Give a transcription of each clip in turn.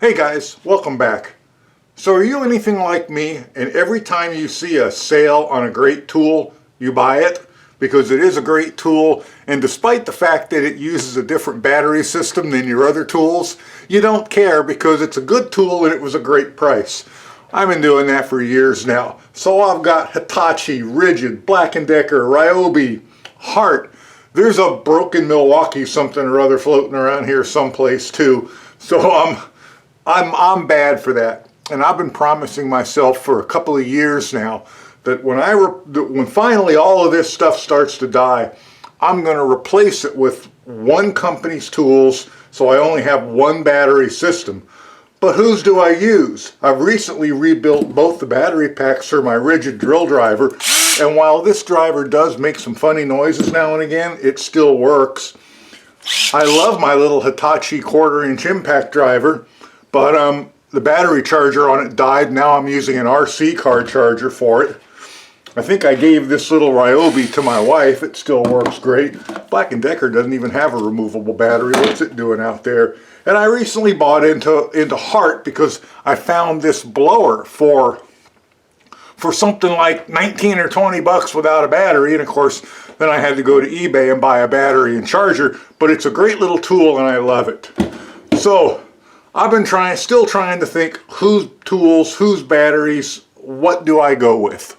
Hey guys, welcome back. So are you anything like me and every time you see a sale on a great tool, you buy it? Because it is a great tool, and despite the fact that it uses a different battery system than your other tools, you don't care because it's a good tool and it was a great price. I've been doing that for years now. So I've got Hitachi, Rigid, Black & Decker, Ryobi, Hart. There's a broken Milwaukee something or other floating around here someplace too. So I'm bad for that, and I've been promising myself for a couple of years now that when finally all of this stuff starts to die, I'm going to replace it with one company's tools so I only have one battery system. But whose do I use? I've recently rebuilt both the battery packs for my Rigid drill driver, and while this driver does make some funny noises now and again, it still works. I love my little Hitachi 1/4-inch impact driver, but the battery charger on it died. Now I'm using an RC car charger for it. I think I gave this little Ryobi to my wife. It still works great. Black & Decker doesn't even have a removable battery. What's it doing out there? And I recently bought into Hart because I found this blower for something like 19 or 20 bucks without a battery. And of course, then I had to go to eBay and buy a battery and charger. But it's a great little tool and I love it. So I've been still trying to think whose tools, whose batteries, what do I go with?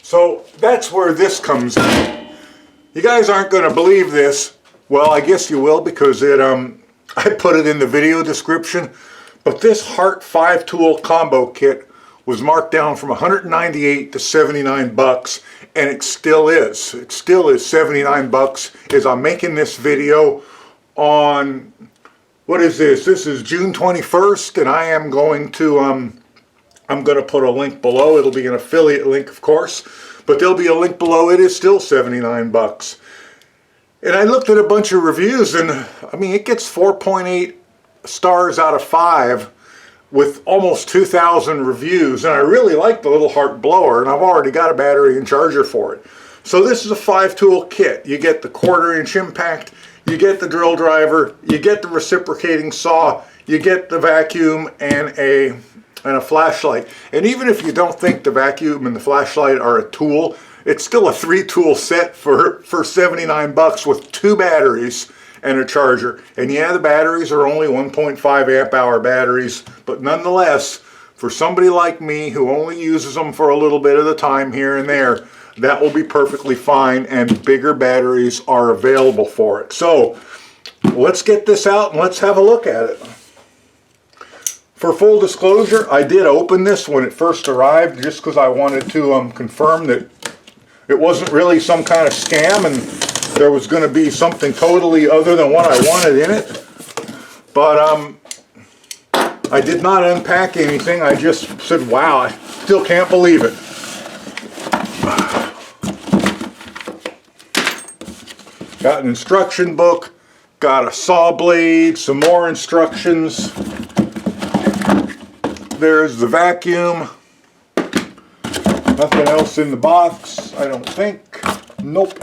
So that's where this comes in. You guys aren't going to believe this. Well, I guess you will because I put it in the video description. But this Hart 5-tool combo kit was marked down from 198 to 79 bucks, and it still is. It still is 79 bucks as I'm making this video on, what is this? This is June 21st, and I am going to, I'm going to put a link below. It'll be an affiliate link, of course, but there'll be a link below. It is still 79 bucks. And I looked at a bunch of reviews, and I mean, it gets 4.8 stars out of 5 with almost 2,000 reviews. And I really like the little Hart blower, and I've already got a battery and charger for it. So this is a 5-tool kit. You get the 1/4-inch impact, you get the drill driver, you get the reciprocating saw, you get the vacuum and a flashlight. And even if you don't think the vacuum and the flashlight are a tool, it's still a 3-tool set for 79 bucks with 2 batteries and a charger. And yeah, the batteries are only 1.5 amp hour batteries, but nonetheless, for somebody like me who only uses them for a little bit of the time here and there, that will be perfectly fine, and bigger batteries are available for it. So let's get this out and let's have a look at it. For full disclosure, I did open this when it first arrived just because I wanted to confirm that it wasn't really some kind of scam and there was going to be something totally other than what I wanted in it. But I did not unpack anything. I just said, wow, I still can't believe it. Got an instruction book, got a saw blade, some more instructions. There's the vacuum. Nothing else in the box, I don't think. Nope.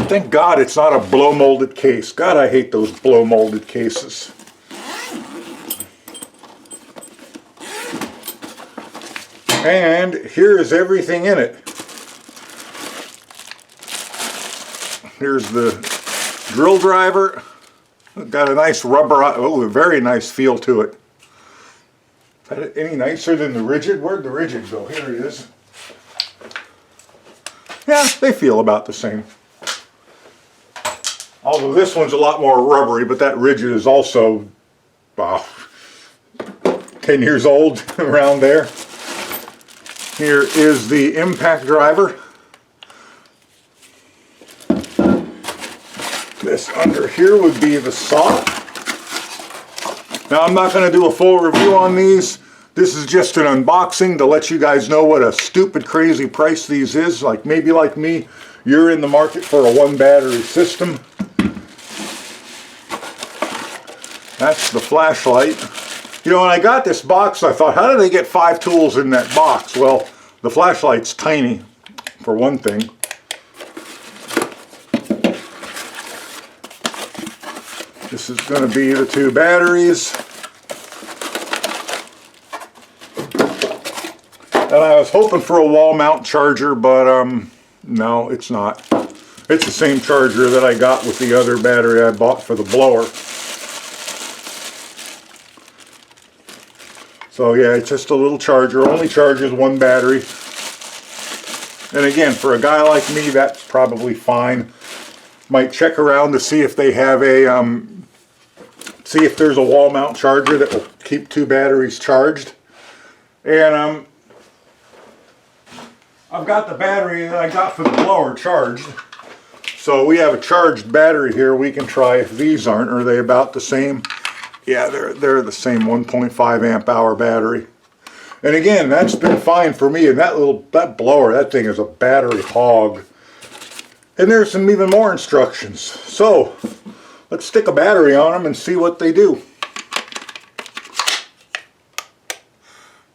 Thank God it's not a blow molded case. God, I hate those blow molded cases. And here is everything in it. Here's the drill driver. Got a nice rubber, oh, a very nice feel to it. Is that any nicer than the Rigid? Where'd the Rigid go? Here it is. Yeah, they feel about the same. Although this one's a lot more rubbery, but that Rigid is also 10 years old, around there. Here is the impact driver. This under here would be the saw. Now I'm not going to do a full review on these. This is just an unboxing to let you guys know what a stupid crazy price these is. Like maybe like me, you're in the market for a 1-battery system. That's the flashlight. You know, when I got this box, I thought, how did they get 5 tools in that box? Well, the flashlight's tiny, for one thing. This is going to be the two batteries. And I was hoping for a wall mount charger, but no, it's not. It's the same charger that I got with the other battery I bought for the blower. So yeah, it's just a little charger, only charges one battery. And again, for a guy like me, that's probably fine. Might check around to see if they have a, see if there's a wall mount charger that will keep two batteries charged. And I've got the battery that I got for the blower charged. So we have a charged battery here. We can try if these aren't. Are they about the same? Yeah, they're the same 1.5 amp hour battery. And again, that's been fine for me. And that blower, that thing is a battery hog. And there's some even more instructions. So let's stick a battery on them and see what they do.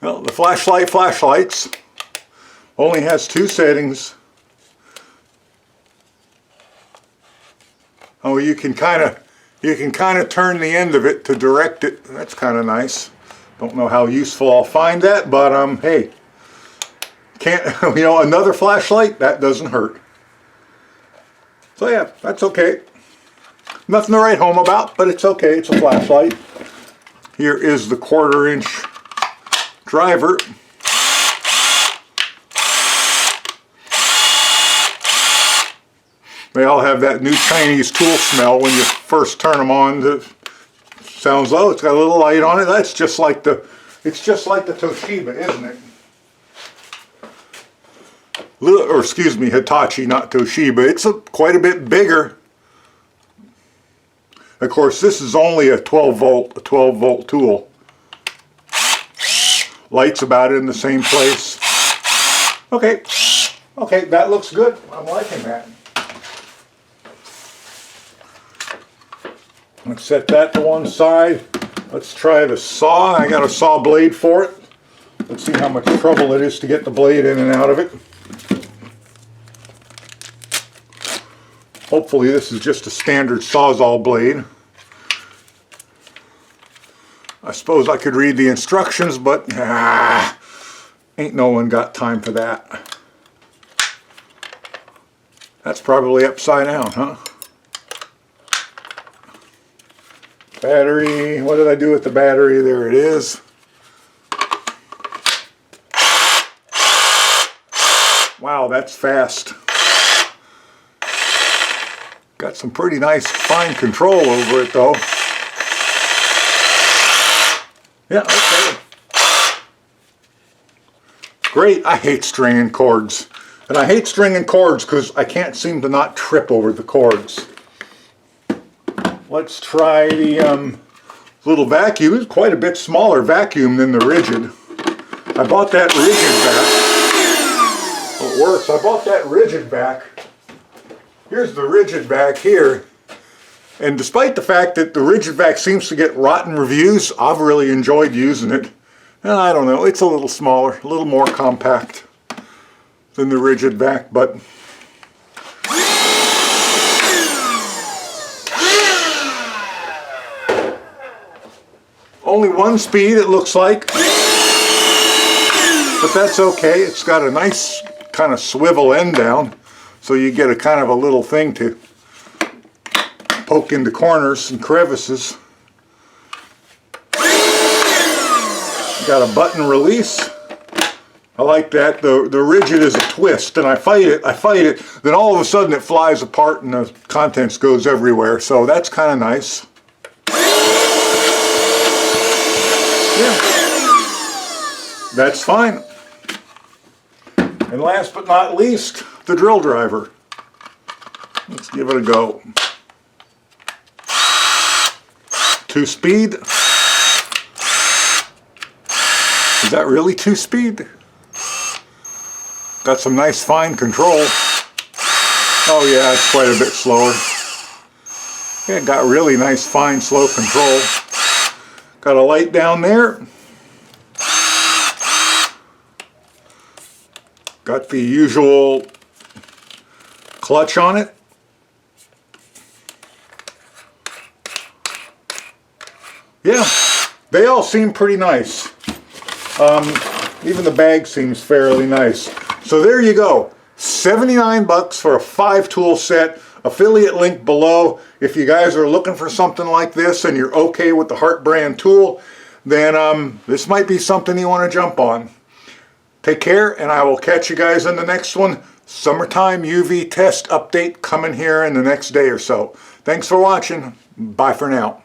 Well, the flashlights only has two settings. Oh, you can kind of turn the end of it to direct it. That's kind of nice. Don't know how useful I'll find that, but hey, can't another flashlight, that doesn't hurt. So yeah, that's okay. Nothing to write home about, but it's okay. It's a flashlight. Here is the 1/4 inch driver. They all have that new Chinese tool smell when you first turn them on. It sounds low. It's got a little light on it. That's just like it's just like the Toshiba, isn't it? Or excuse me, Hitachi, not Toshiba. It's quite a bit bigger. Of course, this is only a 12 volt tool. Lights about in the same place. Okay, that looks good. I'm liking that. Let's set that to one side. Let's try the saw. I got a saw blade for it. Let's see how much trouble it is to get the blade in and out of it. Hopefully this is just a standard Sawzall blade. I suppose I could read the instructions, but ain't no one got time for that. That's probably upside down, huh? Battery, what did I do with the battery? There it is. Wow, that's fast. Got some pretty nice fine control over it though. Yeah, okay. Great, I hate stringing cords. And I hate stringing cords because I can't seem to not trip over the cords. Let's try the little vacuum. It's quite a bit smaller vacuum than the rigid. I bought that rigid back. Oh, it works. I bought that rigid back. Here's the rigid back here. And despite the fact that the rigid back seems to get rotten reviews, I've really enjoyed using it. And I don't know, it's a little smaller, a little more compact than the rigid back, but only one speed it looks like, but that's okay. It's got a nice kind of swivel end down, so you get a kind of a little thing to poke into corners and crevices. Got a button release. I like that. The rigid is a twist, and I fight it, then all of a sudden it flies apart and the contents goes everywhere, so that's kind of nice. Yeah, that's fine. And last but not least, the drill driver. Let's give it a go. 2-speed. Is that really 2-speed? Got some nice fine control. Oh yeah, it's quite a bit slower. Yeah, got really nice fine slow control. Got a light down there. Got the usual clutch on it. yeah, they all seem pretty nice. Even the bag seems fairly nice. So there you go. 79 bucks for a 5-tool set. Affiliate link below. If you guys are looking for something like this and you're okay with the Hart brand tool, then this might be something you want to jump on. Take care, and I will catch you guys in the next one. Summertime UV test update coming here in the next day or so. Thanks for watching. Bye for now.